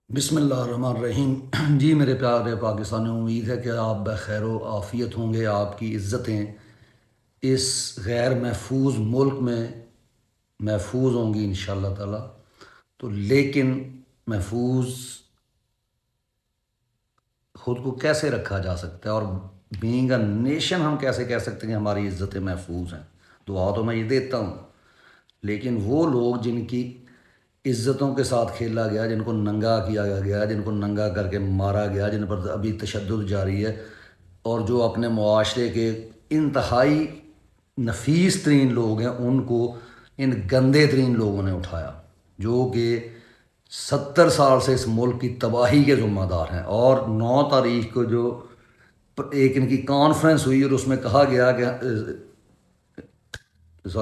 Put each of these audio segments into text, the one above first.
بسم اللہ الرحمن الرحیم۔ جی میرے پیارے پاکستانی، امید ہے کہ آپ بخیر و عافیت ہوں گے۔ آپ کی عزتیں اس غیر محفوظ ملک میں محفوظ ہوں گی انشاءاللہ تعالی۔ تو لیکن محفوظ خود کو کیسے رکھا جا سکتا ہے، اور بینگ اے نیشن ہم کیسے کہہ سکتے ہیں کہ ہماری عزتیں محفوظ ہیں؟ دعا تو میں یہ دیتا ہوں، لیکن وہ لوگ جن کی عزتوں کے ساتھ کھیلا گیا، جن کو ننگا کیا گیا، جن کو ننگا کر کے مارا گیا، جن پر ابھی تشدد جاری ہے، اور جو اپنے معاشرے کے انتہائی نفیس ترین لوگ ہیں، ان کو ان گندے ترین لوگوں نے اٹھایا، جو کہ 70 سال سے اس ملک کی تباہی کے ذمہ دار ہیں۔ اور 9 تاریخ کو جو ایک ان کی کانفرنس ہوئی اور اس میں کہا گیا کہ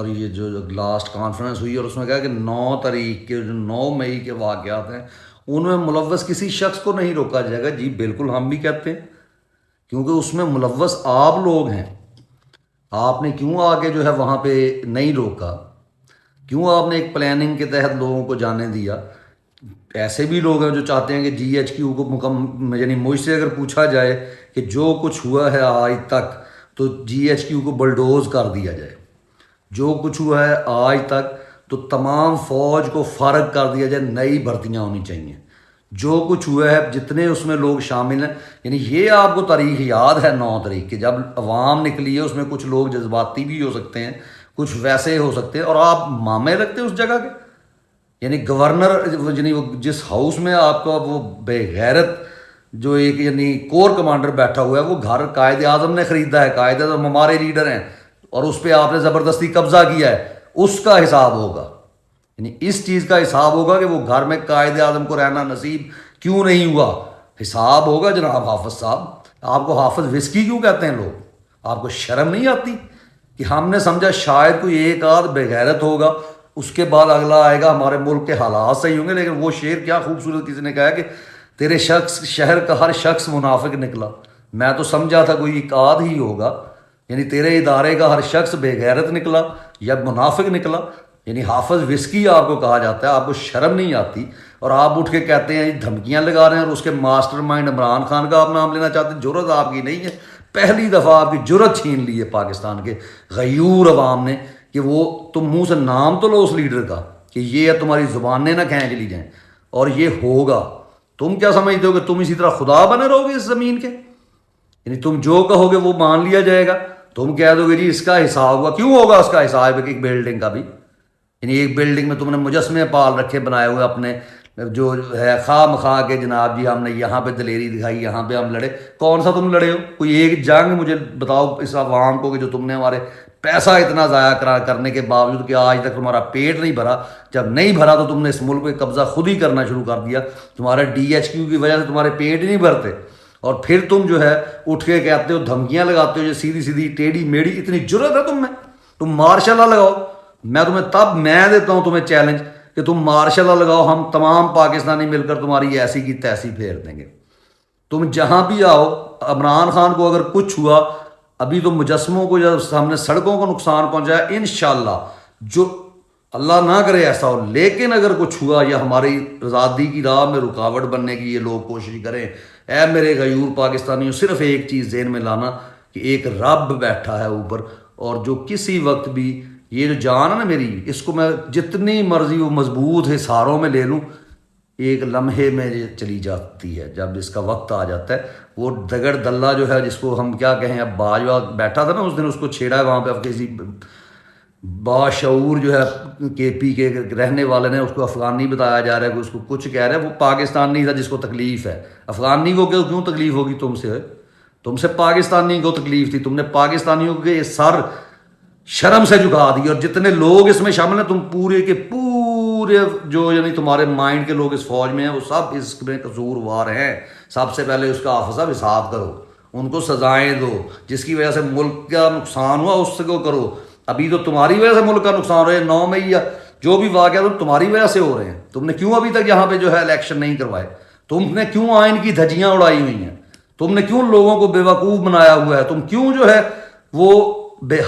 یہ جو لاسٹ کانفرنس ہوئی اور اس میں کہا کہ 9 تاریخ کے جو 9 مئی کے واقعات ہیں ان میں ملوث کسی شخص کو نہیں روکا جائے گا۔ جی بالکل ہم بھی کہتے ہیں، کیونکہ اس میں ملوث آپ لوگ ہیں۔ آپ نے کیوں آگے جو ہے وہاں پہ نہیں روکا؟ کیوں آپ نے ایک پلاننگ کے تحت لوگوں کو جانے دیا؟ ایسے بھی لوگ ہیں جو چاہتے ہیں کہ جی ایچ کیو کو یعنی مجھ سے اگر پوچھا جائے کہ جو کچھ ہوا ہے آج تک، تو جی ایچ کیو کو بلڈوز کر دیا جائے۔ جو کچھ ہوا ہے آج تک تو تمام فوج کو فارغ کر دیا جائے، نئی بھرتیاں ہونی چاہیے۔ جو کچھ ہوا ہے جتنے اس میں لوگ شامل ہیں، یعنی یہ آپ کو تاریخ یاد ہے 9 تاریخ کی، جب عوام نکلی ہے، اس میں کچھ لوگ جذباتی بھی ہو سکتے ہیں، کچھ ویسے ہو سکتے ہیں، اور آپ مامے رکھتے ہیں اس جگہ کے؟ یعنی گورنر، یعنی وہ جس ہاؤس میں آپ کا وہ بے غیرت جو ایک یعنی کور کمانڈر بیٹھا ہوا ہے، وہ گھر قائد اعظم نے خریدا ہے، قائد اعظم ہمارے لیڈر ہیں، اور اس پہ آپ نے زبردستی قبضہ کیا ہے، اس کا حساب ہوگا۔ یعنی اس چیز کا حساب ہوگا کہ وہ گھر میں قائد اعظم کو رہنا نصیب کیوں نہیں ہوا، حساب ہوگا جناب حافظ صاحب۔ آپ کو حافظ وسکی کیوں کہتے ہیں لوگ؟ آپ کو شرم نہیں آتی؟ کہ ہم نے سمجھا شاید کوئی ایک آدھ بے غیرت ہوگا، اس کے بعد اگلا آئے گا، ہمارے ملک کے حالات صحیح ہوں گے۔ لیکن وہ شعر کیا خوبصورت کسی نے کہا کہ تیرے شہر کا ہر شخص منافق نکلا۔ میں تو سمجھا تھا کوئی ایک آدھ ہی ہوگا، یعنی تیرے ادارے کا ہر شخص بے غیرت نکلا یا منافق نکلا۔ یعنی حافظ وسکی آپ کو کہا جاتا ہے، آپ کو شرم نہیں آتی؟ اور آپ اٹھ کے کہتے ہیں دھمکیاں لگا رہے ہیں، اور اس کے ماسٹر مائنڈ عمران خان کا آپ نام لینا چاہتے ہیں۔ جرت آپ کی نہیں ہے، پہلی دفعہ آپ کی جرت چھین لی ہے پاکستان کے غیور عوام نے، کہ وہ تم منہ سے نام تو لو اس لیڈر کا، کہ یہ ہے تمہاری زبانیں نہ کھینچ لی جائیں، اور یہ ہوگا۔ تم کیا سمجھتے ہو کہ تم اسی طرح خدا بنے رہو گے اس زمین کے؟ یعنی تم جو کہو گے وہ مان لیا جائے گا؟ تم کہہ دو گے جی اس کا حساب ہوگا، کیوں ہوگا اس کا حساب؟ ایک بلڈنگ کا بھی، یعنی ایک بلڈنگ میں تم نے مجسمے پال رکھے بنائے ہوئے اپنے، جو ہے خواہ مخواہ کے جناب جی ہم نے یہاں پہ دلیری دکھائی، یہاں پہ ہم لڑے۔ کون سا تم لڑے ہو؟ کوئی ایک جنگ مجھے بتاؤ اس عوام کو کہ جو تم نے ہمارے پیسہ اتنا ضائع کرنے کے باوجود کہ آج تک تمہارا پیٹ نہیں بھرا، جب نہیں بھرا تو تم نے اس ملک پہ قبضہ خود ہی کرنا شروع کر دیا۔ تمہارے ڈی ایچ کیو کی وجہ سے تمہارے پیٹ ہی نہیں بھرتے، اور پھر تم جو ہے اٹھ کے کہتے ہو، دھمکیاں لگاتے ہو، جو سیدھی سیدھی ٹیڑھی میڑھی، اتنی جرت ہے تم میں؟ تم مارشاء اللہ لگاؤ، میں دیتا ہوں تمہیں چیلنج کہ تم مارشاء اللہ لگاؤ، ہم تمام پاکستانی مل کر تمہاری ایسی کی تیسی پھیر دیں گے۔ تم جہاں بھی آؤ، عمران خان کو اگر کچھ ہوا، ابھی تو مجسموں کو جب ہم نے سڑکوں کو نقصان پہنچایا، انشاءاللہ جو اللہ نہ کرے ایسا ہو، لیکن اگر کچھ ہوا یا ہماری آزادی کی راہ میں رکاوٹ بننے کی یہ لوگ کوشش کریں، اے میرے غیور پاکستانیوں، صرف ایک چیز ذہن میں لانا کہ ایک رب بیٹھا ہے اوپر، اور جو کسی وقت بھی یہ جو جان ہے نا میری، اس کو میں جتنی مرضی وہ مضبوط حصاروں میں لے لوں، ایک لمحے میں یہ چلی جاتی ہے جب اس کا وقت آ جاتا ہے۔ وہ دگڑ دلہ جو ہے، جس کو ہم کیا کہیں، اب باجوہ بیٹھا تھا نا اس دن، اس کو چھیڑا ہے وہاں پہ، اب کسی باشعور جو ہے کے پی کے رہنے والے نے اس کو افغانی بتایا جا رہا ہے کہ اس کو کچھ کہہ رہے ہیں، وہ پاکستانی تھا جس کو تکلیف ہے۔ افغانی کو کیوں تکلیف ہوگی تم سے پاکستانی کو تکلیف تھی، تم نے پاکستانیوں کے سر شرم سے جھکا دی، اور جتنے لوگ اس میں شامل ہیں، تم پورے کے پورے جو یعنی تمہارے مائنڈ کے لوگ اس فوج میں ہیں، وہ سب اس میں قصوروار ہیں۔ سب سے پہلے اس کا حافظ صاحب حساب کرو، ان کو سزائیں دو، جس کی وجہ سے ملک کا نقصان ہوا اس کو کرو۔ ابھی تو تمہاری وجہ سے ملک کا نقصان ہو رہا ہے، 9 مئی یا جو بھی واقعہ تو تمہاری وجہ سے ہو رہے ہیں۔ تم نے کیوں ابھی تک یہاں پہ جو ہے الیکشن نہیں کروائے؟ تم نے کیوں آئین کی دھجیاں اڑائی ہوئی ہیں؟ تم نے کیوں لوگوں کو بے وقوف بنایا ہوا ہے؟ تم کیوں جو ہے وہ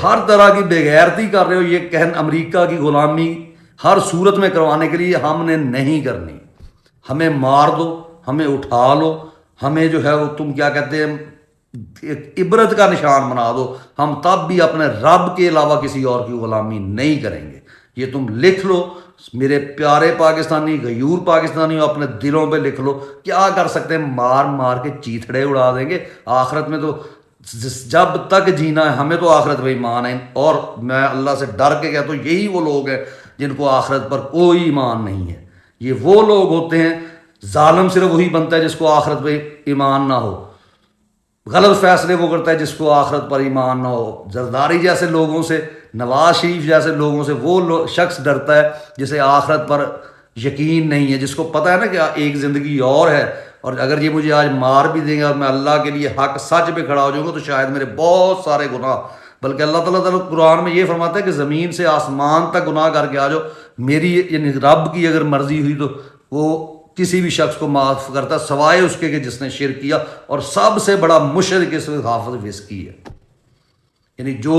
ہر طرح کی بے غیرتی کر رہے ہو؟ یہ کہن امریکہ کی غلامی ہر صورت میں کروانے کے لیے ہم نے نہیں کرنی، ہمیں مار دو، ہمیں اٹھا لو، ہمیں جو ہے وہ تم کیا کہتے ہیں ایک عبرت کا نشان بنا دو، ہم تب بھی اپنے رب کے علاوہ کسی اور کی غلامی نہیں کریں گے۔ یہ تم لکھ لو میرے پیارے پاکستانی، غیور پاکستانیوں، اپنے دلوں پہ لکھ لو۔ کیا کر سکتے ہیں؟ مار مار کے چیتھڑے اڑا دیں گے۔ آخرت میں تو جب تک جینا ہے ہمیں تو آخرت پہ ایمان ہے، اور میں اللہ سے ڈر کے کہتا ہوں یہی وہ لوگ ہیں جن کو آخرت پر کوئی ایمان نہیں ہے۔ یہ وہ لوگ ہوتے ہیں، ظالم صرف وہی بنتا ہے جس کو آخرت پہ ایمان نہ ہو، غلط فیصلے وہ کرتا ہے جس کو آخرت پر ایمان نہ ہو۔ زرداری جیسے لوگوں سے، نواز شریف جیسے لوگوں سے وہ شخص ڈرتا ہے جسے آخرت پر یقین نہیں ہے، جس کو پتہ ہے نا کہ ایک زندگی اور ہے، اور اگر یہ مجھے آج مار بھی دیں گے اور میں اللہ کے لیے حق سچ پہ کھڑا ہو جاؤں گا تو شاید میرے بہت سارے گناہ، بلکہ اللہ تعالیٰ قرآن میں یہ فرماتا ہے کہ زمین سے آسمان تک گناہ کر کے آ جاؤ، میری یعنی رب کی اگر مرضی ہوئی تو وہ کسی بھی شخص کو معاف کرتا سوائے اس کے کہ جس نے شرک کیا، اور سب سے بڑا مشرک اس وقت حافظ وسکی ہے۔ یعنی جو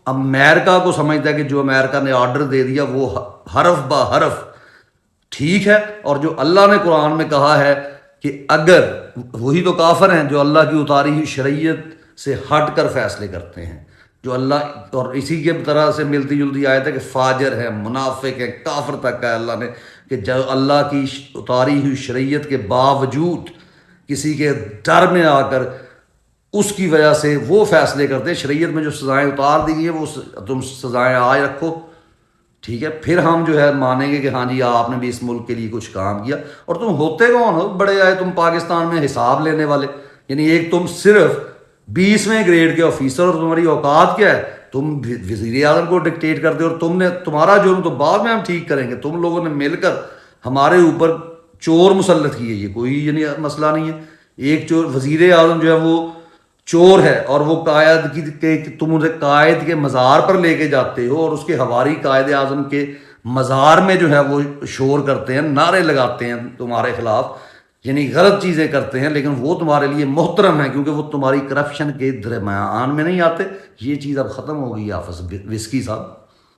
امریکہ کو سمجھتا ہے کہ جو امریکہ نے آرڈر دے دیا وہ حرف با حرف ٹھیک ہے، اور جو اللہ نے قرآن میں کہا ہے کہ اگر وہی تو کافر ہیں جو اللہ کی اتاری ہوئی شریعت سے ہٹ کر فیصلے کرتے ہیں، جو اللہ، اور اسی کے طرح سے ملتی جلتی آیت ہے کہ فاجر ہے، منافق ہے، کافر تک کا اللہ نے کہ جو اللہ کی اتاری ہوئی شریعت کے باوجود کسی کے ڈر میں آ کر اس کی وجہ سے وہ فیصلے کرتے ہیں۔ شریعت میں جو سزائیں اتار دی گئی ہیں وہ تم سزائیں آج رکھو، ٹھیک ہے، پھر ہم جو ہے مانیں گے کہ ہاں جی آپ نے بھی اس ملک کے لیے کچھ کام کیا۔ اور تم ہوتے کون ہو؟ بڑے آئے تم پاکستان میں حساب لینے والے، یعنی ایک تم صرف 20ویں گریڈ کے آفیسر، اور تمہاری اوقات کیا ہے؟ تم وزیر اعظم کو ڈکٹیٹ کرتے ہو، اور تم نے تمہارا جرم تو بعد میں ہم ٹھیک کریں گے، تم لوگوں نے مل کر ہمارے اوپر چور مسلط کیے، یہ کوئی یعنی مسئلہ نہیں ہے۔ ایک چور وزیر اعظم جو ہے وہ چور ہے، اور وہ قائد کی تم اسے قائد کے مزار پر لے کے جاتے ہو، اور اس کے حواری قائد اعظم کے مزار میں جو ہے وہ شور کرتے ہیں، نعرے لگاتے ہیں تمہارے خلاف، یعنی غلط چیزیں کرتے ہیں، لیکن وہ تمہارے لیے محترم ہیں کیونکہ وہ تمہاری کرپشن کے درمیان میں نہیں آتے۔ یہ چیز اب ختم ہو گئی حافظ وسکی صاحب۔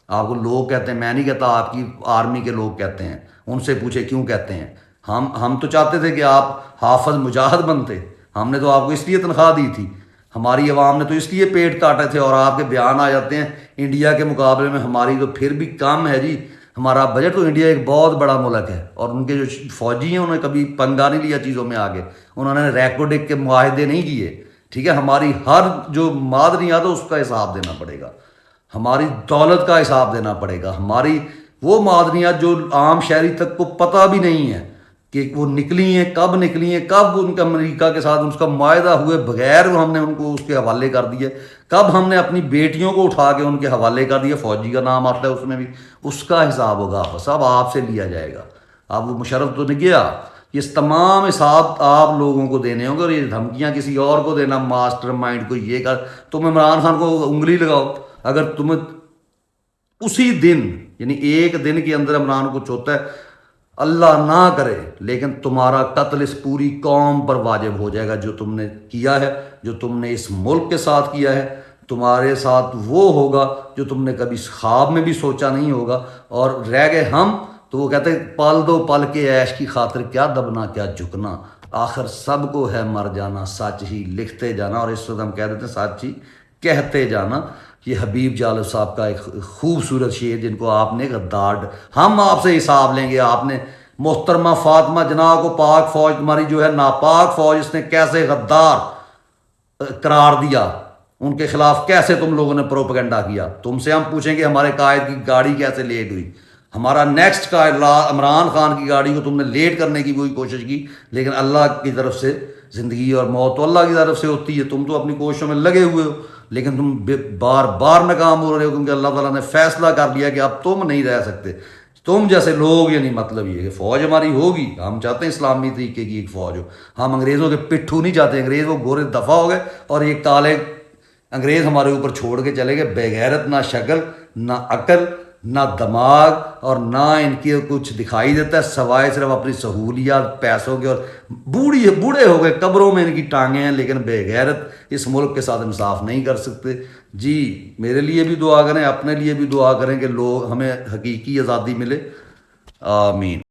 آپ کو لوگ کہتے ہیں، میں نہیں کہتا، آپ کی آرمی کے لوگ کہتے ہیں، ان سے پوچھے کیوں کہتے ہیں۔ ہم تو چاہتے تھے کہ آپ حافظ مجاہد بنتے، ہم نے تو آپ کو اس لیے تنخواہ دی تھی، ہماری عوام نے تو اس لیے پیٹ کاٹے تھے، اور آپ کے بیان آ جاتے ہیں انڈیا کے مقابلے میں ہماری تو پھر بھی کم ہے جی، ہمارا بجٹ تو انڈیا ایک بہت بڑا ملک ہے، اور ان کے جو فوجی ہیں انہوں نے کبھی پنگا نہیں لیا چیزوں میں آگے، انہوں نے ریکارڈ کے معاہدے نہیں کیے، ٹھیک ہے۔ ہماری ہر جو معدنیات ہے اس کا حساب دینا پڑے گا، ہماری دولت کا حساب دینا پڑے گا، ہماری وہ معدنیات جو عام شہری تک کو پتہ بھی نہیں ہے کہ وہ نکلی ہیں، کب نکلی ہیں، کب ان کا امریکہ کے ساتھ اس کا معاہدہ ہوئے بغیر ہم نے ان کو اس کے حوالے کر دیے، کب ہم نے اپنی بیٹیوں کو اٹھا کے ان کے حوالے کر دیا، فوجی کا نام آتا ہے اس میں بھی، اس کا حساب ہوگا سب آپ سے لیا جائے گا۔ اب وہ مشرف تو نہیں گیا، یہ تمام حساب آپ لوگوں کو دینے ہوں گے، اور یہ دھمکیاں کسی اور کو دینا، ماسٹر مائنڈ کو یہ کر، تم عمران خان کو انگلی لگاؤ، اگر تمہیں اسی دن یعنی ایک دن کے اندر عمران کو چوتا ہے، اللہ نہ کرے لیکن تمہارا قتل اس پوری قوم پر واجب ہو جائے گا، جو تم نے کیا ہے، جو تم نے اس ملک کے ساتھ کیا ہے، تمہارے ساتھ وہ ہوگا جو تم نے کبھی خواب میں بھی سوچا نہیں ہوگا۔ اور رہ گئے ہم، تو وہ کہتے ہیں پل دو پل کے عیش کی خاطر کیا دبنا کیا جھکنا، آخر سب کو ہے مر جانا، سچ ہی لکھتے جانا، اور اس وقت ہم کہہ دیتے ہیں سچ ہی کہتے جانا۔ یہ حبیب جالب صاحب کا ایک خوبصورت شعر جن کو آپ نے غدار، ہم آپ سے حساب لیں گے، آپ نے محترمہ فاطمہ جناح کو پاک فوج تمہاری جو ہے ناپاک فوج، اس نے کیسے غدار قرار دیا، ان کے خلاف کیسے تم لوگوں نے پروپیگنڈا کیا۔ تم سے ہم پوچھیں گے ہمارے قائد کی گاڑی کیسے لیٹ ہوئی، ہمارا نیکسٹ قائد عمران خان کی گاڑی کو تم نے لیٹ کرنے کی کوئی کوشش کی، لیکن اللہ کی طرف سے زندگی اور موت تو اللہ کی طرف سے ہوتی ہے، تم تو اپنی کوششوں میں لگے ہوئے ہو، لیکن تم بار بار ناکام ہو رہے ہو، کیونکہ اللہ تعالیٰ نے فیصلہ کر لیا کہ اب تم نہیں رہ سکتے، تم جیسے لوگ، یعنی مطلب یہ کہ فوج ہماری ہوگی، ہم چاہتے ہیں اسلامی طریقے کی ایک فوج ہو، ہم انگریزوں کے پٹھو نہیں چاہتے، انگریز وہ گورے دفع ہو گئے، اور یہ کالے انگریز ہمارے اوپر چھوڑ کے چلے گئے، بے غیرت، نہ شکل نہ عقل نہ دماغ، اور نہ ان کی کچھ دکھائی دیتا ہے سوائے صرف اپنی سہولیات پیسوں کے، اور بوڑھے ہو گئے، قبروں میں ان کی ٹانگیں ہیں، لیکن بے غیرت اس ملک کے ساتھ انصاف نہیں کر سکتے۔ جی میرے لیے بھی دعا کریں، اپنے لیے بھی دعا کریں کہ لوگ ہمیں حقیقی آزادی ملے، آمین۔